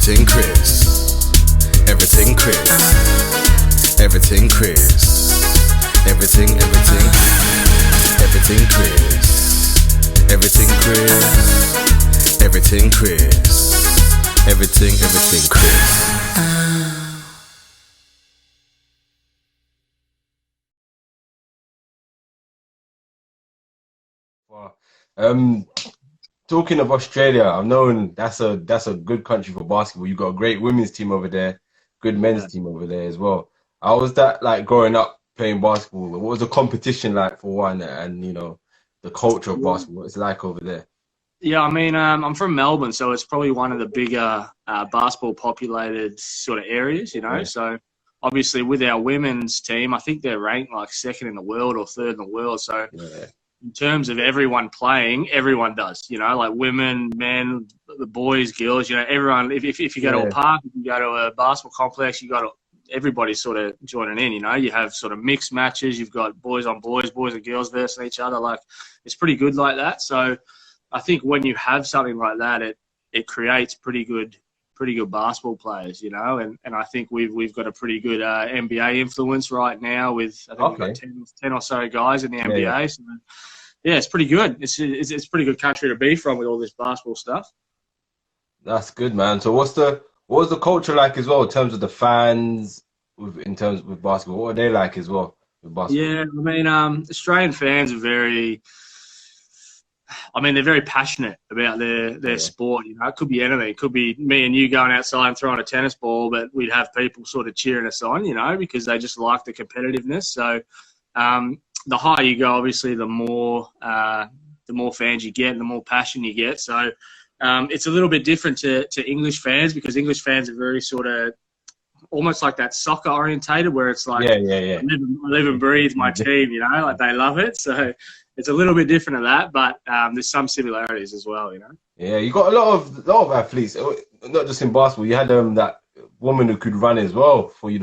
Everything Chris. Everything Chris. Everything Chris. Everything Chris. Everything Chris. Everything Chris. Everything Chris. Wow. Talking of Australia, I've known that's a good country for basketball. You've got a great women's team over there, good men's Yeah. team over there as well. How was that like growing up playing basketball? What was the competition like for one, and the culture of basketball? What's it like over there? Yeah, I mean, I'm from Melbourne, so it's probably one of the bigger basketball populated sort of areas, you know. Yeah, So obviously with our women's team, I think they're ranked like second in the world or third in the world. So yeah, in terms of everyone playing, everyone does, you know, like women, men, the boys, girls, you know, everyone. If you go to a yeah, park, if you go to a basketball complex, everybody's sort of joining in, you know. You have sort of mixed matches. You've got boys on boys, boys and girls versus each other. Like it's pretty good like that. So I think when you have something like that, it creates pretty good basketball players, you know, and I think we've got a pretty good NBA influence right now with I think we've got okay, 10 or so guys in the yeah, yeah. NBA. So yeah, it's pretty good. It's a pretty good country to be from with all this basketball stuff. That's good, man. So what was the culture like as well in terms of the fans in terms with basketball? What are they like as well with basketball? Yeah, I mean, Australian fans are they're very passionate about their Yeah, sport. You know, it could be anything. It could be me and you going outside and throwing a tennis ball, but we'd have people sort of cheering us on, you know, because they just like the competitiveness. So the higher you go, obviously, the more fans you get, and the more passion you get. So it's a little bit different to English fans because English fans are very sort of almost like that soccer orientated where it's like yeah, yeah, yeah. I live and breathe my team, you know, like they love it. So it's a little bit different of that, but there's some similarities as well, you know. Yeah, you got a lot of athletes, not just in basketball. You had that woman who could run as well for you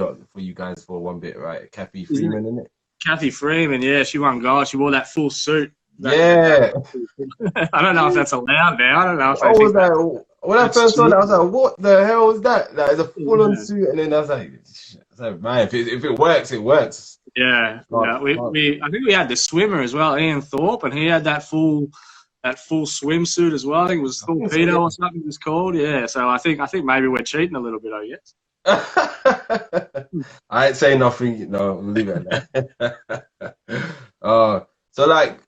guys for one bit, right? Kathy Isn't it Freeman, isn't it? Kathy Freeman? Yeah, she won gold. She wore that full suit. That Yeah. I don't know if that's allowed now. I don't know if I they was think like, when I that's first saw true. that, I was like, what the hell is that? That is a full-on Yeah. suit, and then I was like, man, if it works, it works. Yeah, Can't, yeah. I think we had the swimmer as well, Ian Thorpe, and he had that full swimsuit as well. I think it was I think so, torpedo or something it was called. Yeah. So I think maybe we're cheating a little bit, I guess. yeah. I ain't saying nothing. No, leave it at that. So like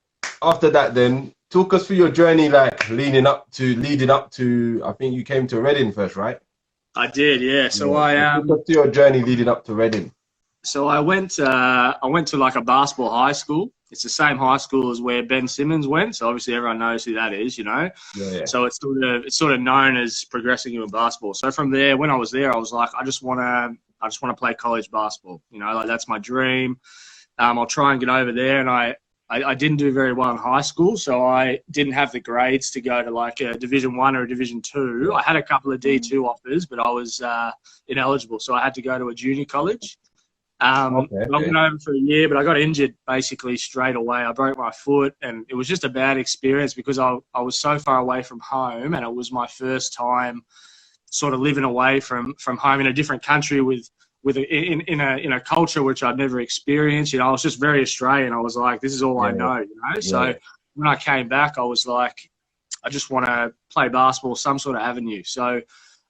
after that, then talk us through your journey, like leading up to. I think you came to Reading first, right? I did, yeah. So Yeah. So talk us through your journey leading up to Reading. I went to like a basketball high school. It's the same high school as where Ben Simmons went. So obviously everyone knows who that is, you know. Yeah, yeah, So it's sort of known as progressing in basketball. So from there, when I was there, I was like, I just want to play college basketball. You know, like that's my dream. I'll try and get over there. And I didn't do very well in high school, so I didn't have the grades to go to like a Division One or a Division Two. yeah. I had a couple of D2 offers, but I was ineligible, so I had to go to a junior college. Okay, I went okay. over for a year, but I got injured basically straight away. I broke my foot, and it was just a bad experience because I was so far away from home, and it was my first time sort of living away from home in a different country in a culture which I'd never experienced. You know, I was just very Australian. I was like, this is all I Yeah, know, you know. yeah, So when I came back, I was like, I just want to play basketball, some sort of avenue. So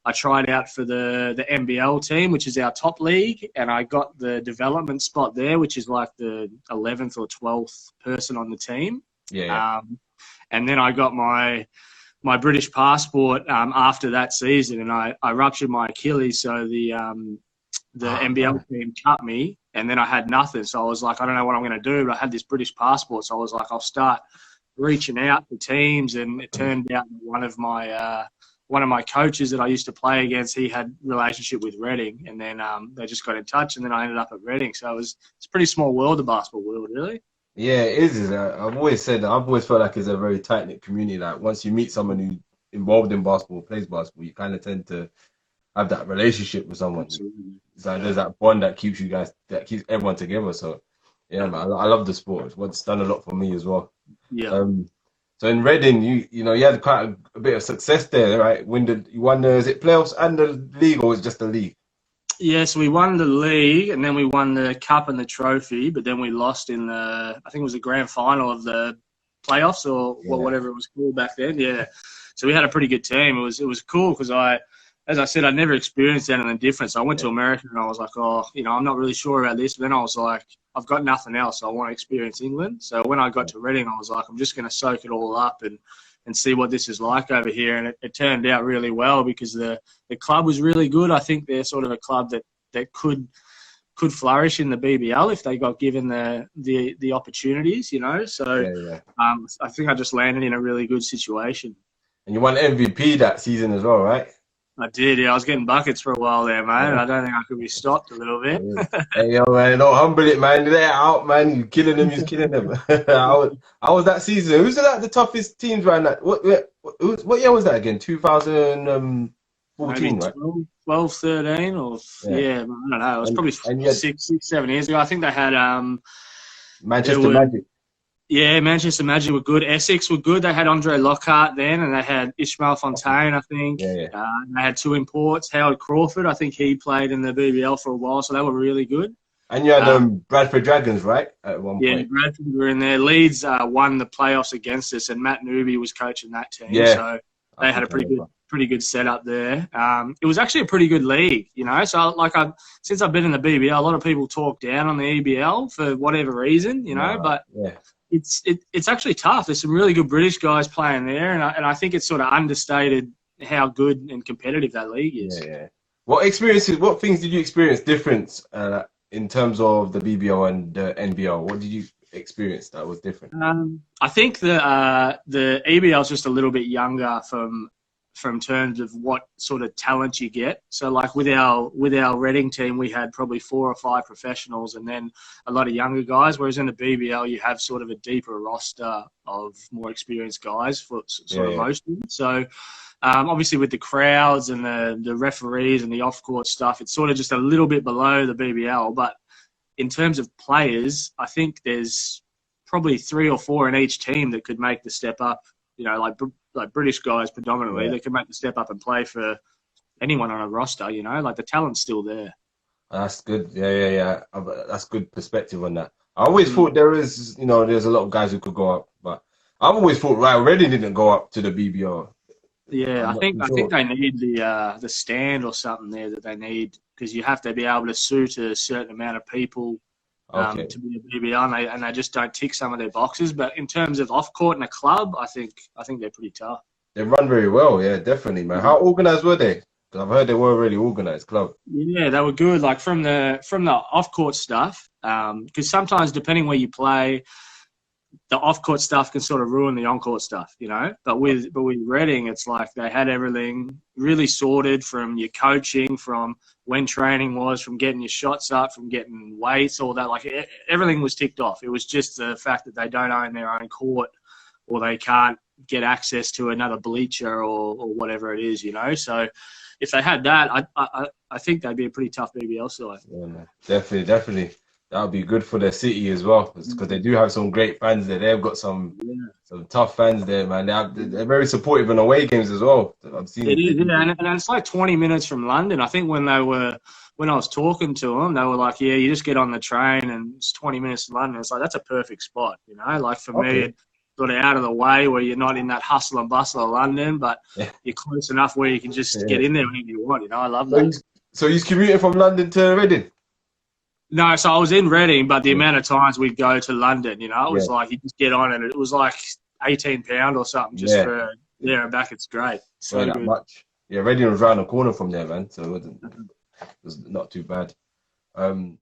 I tried out for the NBL team, which is our top league, and I got the development spot there, which is like the 11th or 12th person on the team. yeah, yeah. Um, and then I got my British passport after that season, and I ruptured my Achilles, so the Oh, NBL man. team cut me, and then I had nothing. So I was like, I don't know what I'm going to do, but I had this British passport, so I was like, I'll start reaching out to teams, and it turned out that one of my coaches that I used to play against, he had a relationship with Reading, and then they just got in touch, and then I ended up at Reading. So it's a pretty small world, the basketball world, really. Yeah, it is. I've always said that. I've always felt like it's a very tight-knit community. Like once you meet someone who's involved in basketball, plays basketball, you kind of tend to have that relationship with someone. Absolutely. It's like there's Yeah. that bond that keeps you guys, that keeps everyone together. So yeah, man, I love the sport. It's done a lot for me as well. Yeah. Um, So in Reading, you had quite a bit of success there, right? You won the, is it playoffs and the league, or was it just the league? Yes, we won the league, and then we won the cup and the trophy, but then we lost in I think it was the grand final of the playoffs, or whatever it was called back then. Yeah, so we had a pretty good team. It was cool because as I said, I'd never experienced anything different. So I went to America and I was like, I'm not really sure about this. But then I was like, I've got nothing else. I want to experience England. So when I got to Reading, I was like, I'm just going to soak it all up and see what this is like over here. And it turned out really well because the club was really good. I think they're sort of a club that could flourish in the BBL if they got given the opportunities, So I think I just landed in a really good situation. And you won MVP that season as well, right? I did, yeah. I was getting buckets for a while there, mate. I don't think I could be stopped a little bit. Hey, yo, man, don't humble it, man. They're out, man. You're killing them. How was that season? Who's the toughest teams right now? What year was that again? 2014, right? 12, 13, or I don't know. It was probably 6, 7 years ago. I think they had Manchester Magic. Yeah, Manchester Magic were good. Essex were good. They had Andre Lockhart then, and they had Ishmael Fontaine, I think. They had 2 imports. Howard Crawford, I think he played in the BBL for a while, so they were really good. And you had Bradford Dragons, right, at one point? Yeah, Bradford were in there. Leeds won the playoffs against us, and Matt Newby was coaching that team. Yeah. So they had a pretty good setup there. It was actually a pretty good league, So since I've been in the BBL, a lot of people talk down on the EBL for whatever reason, but it's actually tough. There's some really good British guys playing there, and I think it's sort of understated how good and competitive that league is. Yeah. What things did you experience different in terms of the BBL and the NBL? What did you experience that was different? I think the EBL is just a little bit younger from terms of what sort of talent you get. So like with our Reading team, we had probably 4 or 5 professionals and then a lot of younger guys, whereas in the BBL you have sort of a deeper roster of more experienced guys for sort of most of them. So obviously with the crowds and the referees and the off-court stuff, it's sort of just a little bit below the BBL. But in terms of players, I think there's probably 3 or 4 in each team that could make the step up, like British guys predominantly, they can make the step up and play for anyone on a roster, like the talent's still there. That's good. Yeah. That's good perspective on that. I always thought there's a lot of guys who could go up, but I've always thought Reading didn't go up to the BBL. Yeah, I think they need the stand or something there that they need, because you have to be able to suit a certain amount of people to be a BBL, and they just don't tick some of their boxes. But in terms of off court and a club, I think they're pretty tough. They run very well, yeah, definitely, man. How organised were they? Because I've heard they were a really organised club. Yeah, they were good. Like from the off court stuff, because sometimes depending where you play, the off-court stuff can sort of ruin the on-court stuff, But with Reading, it's like they had everything really sorted, from your coaching, from when training was, from getting your shots up, from getting weights, all that. Like everything was ticked off. It was just the fact that they don't own their own court, or they can't get access to another bleacher or whatever it is, So if they had that, I think they'd be a pretty tough BBL side. Yeah, man. Definitely. That would be good for their city as well, because they do have some great fans there. They've got some tough fans there, man. They're very supportive in away games as well. I've seen it. And it's like 20 minutes from London. I think when I was talking to them, they were like, "Yeah, you just get on the train and it's 20 minutes to London." It's like that's a perfect spot, Like for me, sort of out of the way where you're not in that hustle and bustle of London, but you're close enough where you can just get in there whenever you want. I love that. So you're commuting from London to Reading? No, so I was in Reading, but the amount of times we'd go to London, it was like you just get on and it was like £18 or something just for there and back. It's great. So that much. Yeah, Reading was around the corner from there, man. So it was not too bad. Everything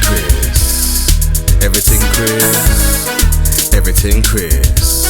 Chris. Everything Chris.